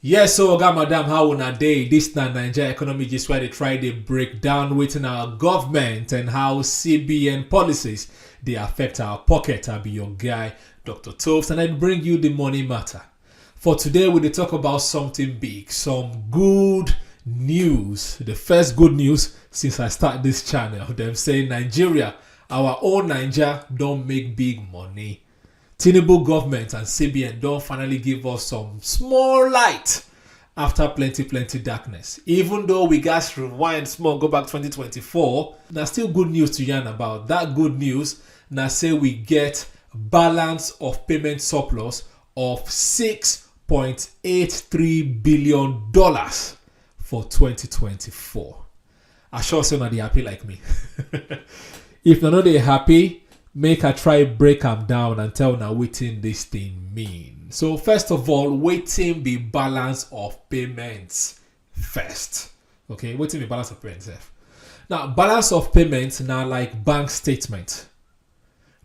Yes, so oga madam, how una day? This na Naija economy just where they try to break down within our government and how CBN policies they affect our pocket. I'll be your guy, Dr. Toast, and I bring you the money matter. For today, we will talk about something big, some good news. The first good news since I start this channel. Them saying Nigeria, our own Naija, don't make big money. Tinubu government and CBN don't finally give us some small light after plenty darkness. Even though we got rewind small, go back 2024, there's still good news to yarn about. That good news now say we get balance of payment surplus of $6.83 billion for 2024. I sure say not they happy like me. If not they happy, make I try break them down and tell now wetin this thing mean. So first of all, wetin be balance of payments first. Okay, wetin be balance of payments first. Now balance of payments now like bank statement.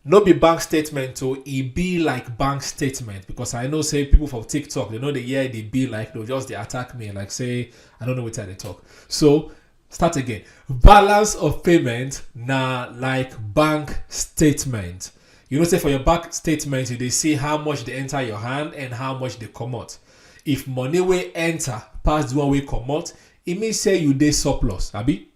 No be bank statement so it be like bank statement, because I know say people from TikTok they know the year they be like they'll just they attack me like say I don't know what time they talk. So start again. Balance of payment na like bank statement. You know, say for your bank statement, they see how much they enter your hand and how much they come out. If money will enter past the one way come out, it means say you dey surplus, abi?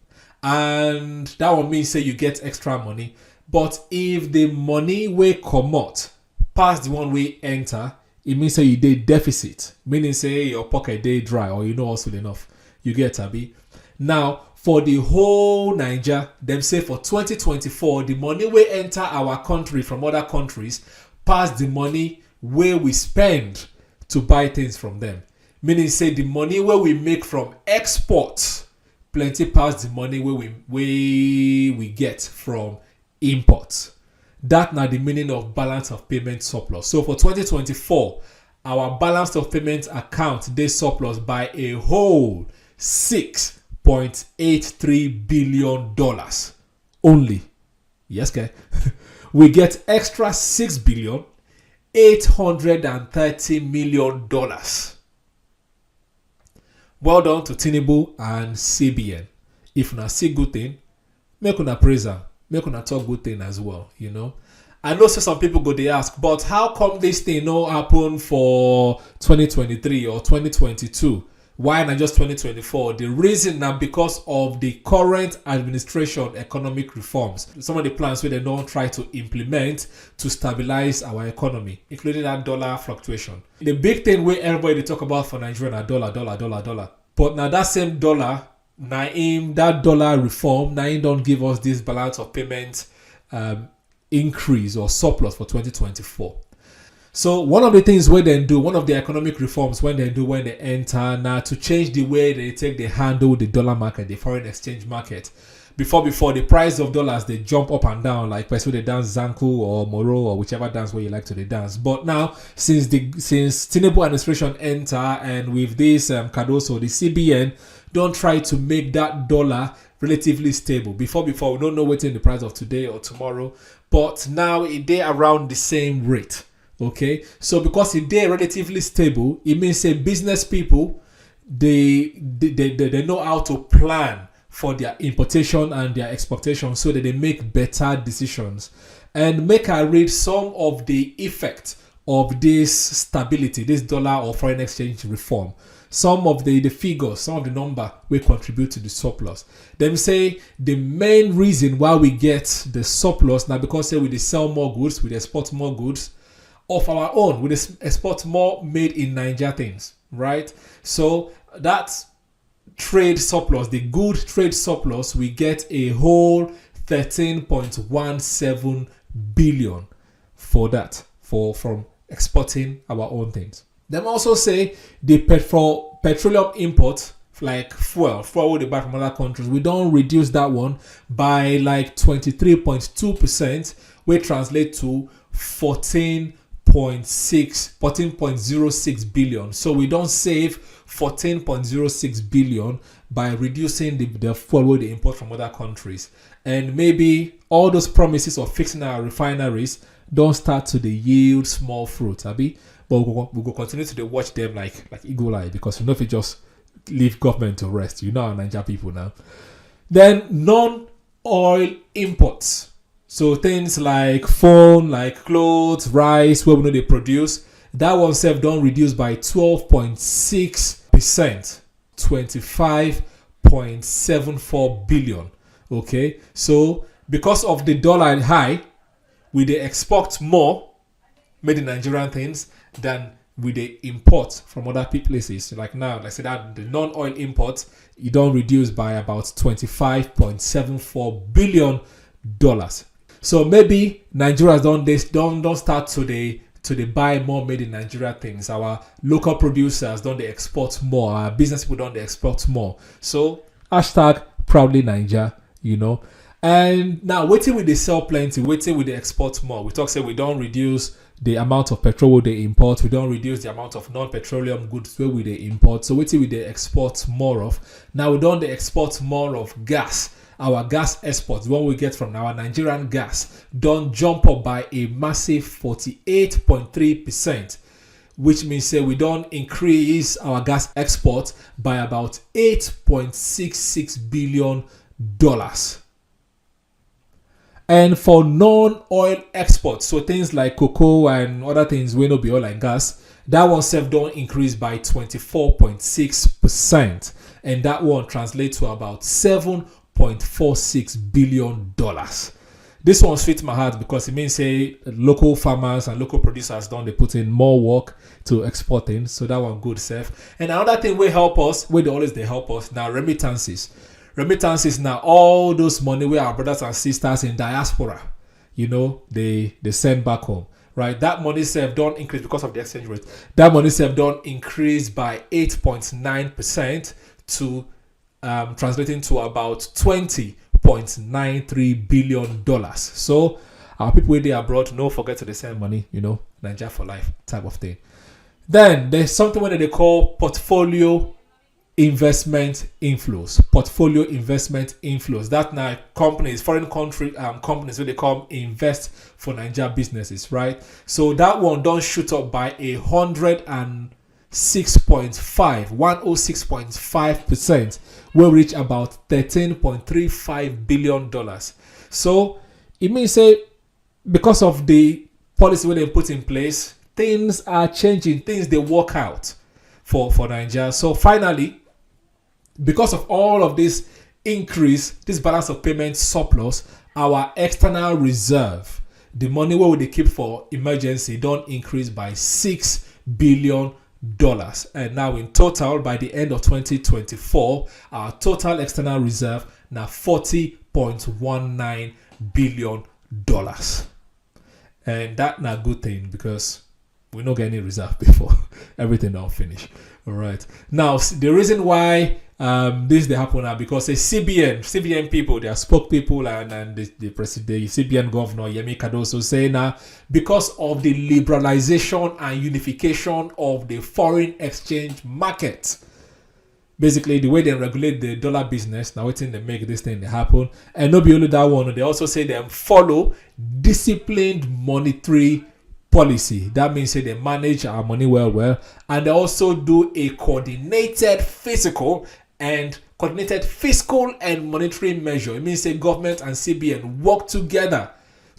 And that one means say you get extra money. But if the money will come out past the one way enter, it means say you dey deficit. Meaning say your pocket dey dry or you know also enough. You get, abi? Now, for the whole Naija, them say for 2024, the money will enter our country from other countries past the money where we spend to buy things from them. Meaning say the money where we make from exports plenty past the money where we get from imports. That now the meaning of balance of payment surplus. So for 2024, our balance of payment account they surplus by a whole $6.83 billion only. Yes, okay. We get extra $6.83 billion. Well done to Tinubu and CBN. If una see good thing, make una praise am. Make una talk good thing as well, you know. I know some people go they ask, but how come this thing no happen for 2023 or 2022? Why not just 2024? The reason now because of the current administration economic reforms. Some of the plans where they don't try to implement to stabilize our economy, including that dollar fluctuation. The big thing where everybody talk about for Nigeria are dollar. But now that same dollar, that dollar reform, don't give us this balance of payment increase or surplus for 2024. So one of the things where they do, one of the economic reforms when they enter now to change the way they handle the dollar market, the foreign exchange market. Before the price of dollars they jump up and down like person they dance Zanku or Moro or whichever dance where you like to they dance. But now since Tinubu administration enter and with this Cardoso, the CBN don't try to make that dollar relatively stable. Before we don't know what's in the price of today or tomorrow, but now they around the same rate. Okay, so because if they're relatively stable, it means say business people they know how to plan for their importation and their exportation so that they make better decisions. And make I read some of the effect of this stability, this dollar or foreign exchange reform. Some of the figures, some of the number will contribute to the surplus. Them say the main reason why we get the surplus now because say we sell more goods, we export more goods of our own, we export more made in Naija things, right? So that's trade surplus, the good trade surplus, we get a whole 13.17 billion for that, from exporting our own things. Them also say the petroleum import, like fuel we buy from other countries, we don't reduce that one by like 23.2%, which translate to 14.06 billion. So we don't save 14.06 billion by reducing the fuel they import from other countries. And maybe all those promises of fixing our refineries don't start to the yield small fruit, abi. But we go continue to watch them like eagle eye, because you know if you just leave government to rest, you know our Niger people now. Then non-oil imports. So things like phone, like clothes, rice, where we know they produce, that one self don't reduce by 12.6%, 25.74 billion. Okay, so because of the dollar high, we they export more made in Nigerian things than we they import from other places. Like now, like I said, that the non-oil imports, you don't reduce by about $25.74 billion. So maybe Nigerians don't start to they buy more made in Nigeria things. Our local producers don't they export more. Our business people don't they export more. So hashtag proudly Naija, you know. And now waiting with the sell plenty, waiting with the export more. We talk say we don't reduce the amount of petrol they import, we don't reduce the amount of non-petroleum goods where we they import. So waiting with the export more of. Now we don't export more of gas. Our gas exports, what we get from our Nigerian gas, don't jump up by a massive 48.3%, which means say we don't increase our gas exports by about $8.66 billion. And for non-oil exports, so things like cocoa and other things will not be oil and gas, that one self don't increase by 24.6%, and that one translates to about $7.46 billion. This one sweet my heart because it means say local farmers and local producers don't they put in more work to export things, so that one good self. And another thing will help us, where they always they help us now, remittances. Remittances now, all those money where our brothers and sisters in diaspora, you know, they send back home, right? That money self don't increase because of the exchange rate. That money self don't increase by 8.9% to translating to about $20.93 billion. So our people where they abroad, no forget to send money, you know, Naija for life type of thing. Then there's something where they call portfolio investment inflows. Portfolio investment inflows. That now companies, foreign country companies where they come invest for Naija businesses, right? So that one don't shoot up by 106.5%, will reach about $13.35 billion. So it means say because of the policy where they put in place, things are changing, things they work out for Naija. So finally, because of all of this increase, this balance of payment surplus, our external reserve, the money where they keep for emergency, don't increase by $6 billion. And now in total, by the end of 2024, our total external reserve now $40.19 billion. And that not a good thing because we don't get any reserve before everything all finish. All right. Now the reason why this they happen now because the CBN people, their spokespeople and the CBN governor Yemi Cardoso say now because of the liberalization and unification of the foreign exchange market. Basically, the way they regulate the dollar business, now waiting they make this thing happen. And not be only that one, they also say they follow disciplined monetary policy. That means say they manage our money well, and they also do a coordinated fiscal and monetary measure. It means say government and CBN work together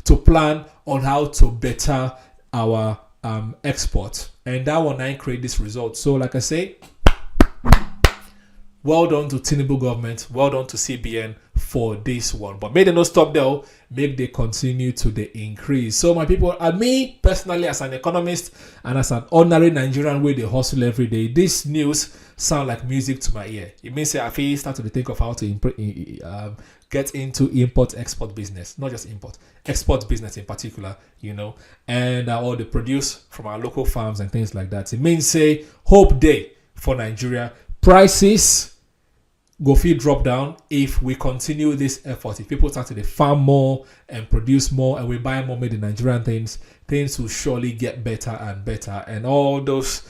to plan on how to better our export, and that one I create this result. So like I say, well done to Tinubu government, well done to CBN for this one. But may they not stop there, make they continue to the increase. So my people, and me personally as an economist and as an ordinary Nigerian way they hustle every day, this news sound like music to my ear. It means I feel start to think of how to get into import-export business, not just import, export business in particular, you know, and all the produce from our local farms and things like that. It means say hope day for Nigeria. Prices go feel drop down if we continue this effort. If people start to farm more and produce more and we buy more made in Nigerian things will surely get better and better. And all those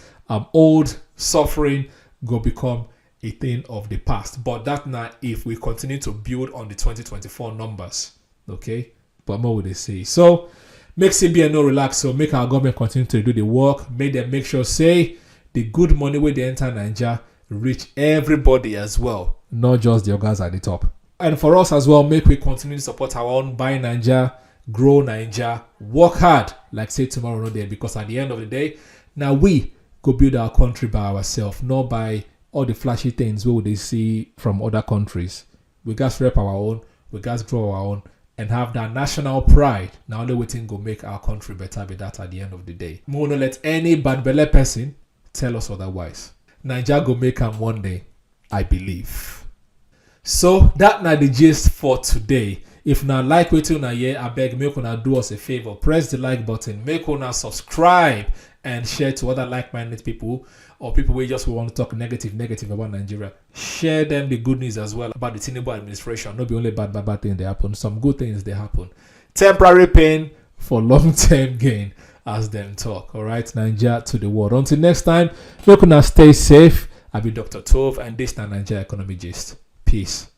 old suffering go become a thing of the past. But that now if we continue to build on the 2024 numbers. Okay? But more would they say. So Make CBN no relax, so make our government continue to do the work. Make them make sure say the good money where they enter Naija reach everybody as well, not just the guys at the top. And for us as well, make we continue to support our own buy Naija, grow Naija, work hard like say tomorrow no day, because at the end of the day, now we go build our country by ourselves, not by all the flashy things we would see from other countries. We got to rep our own, we got to grow our own, and have that national pride. Now only Wetin go make our country better be that at the end of the day. We won't let any bad belly person tell us otherwise. Naija go make am one day, I believe. So that na the gist for today. If una like wetin una hear, abeg make una do us a favor. Press the like button, make una subscribe, and share to other like-minded people or people who just want to talk negative about Nigeria. Share them the good news as well about the Tinubu administration. Not be only bad things they happen. Some good things they happen. Temporary pain for long-term gain, as them talk. All right, Naija to the world. Until next time, make una stay safe. I be Dr. Tove, and this is Naija Economy Gist. Peace.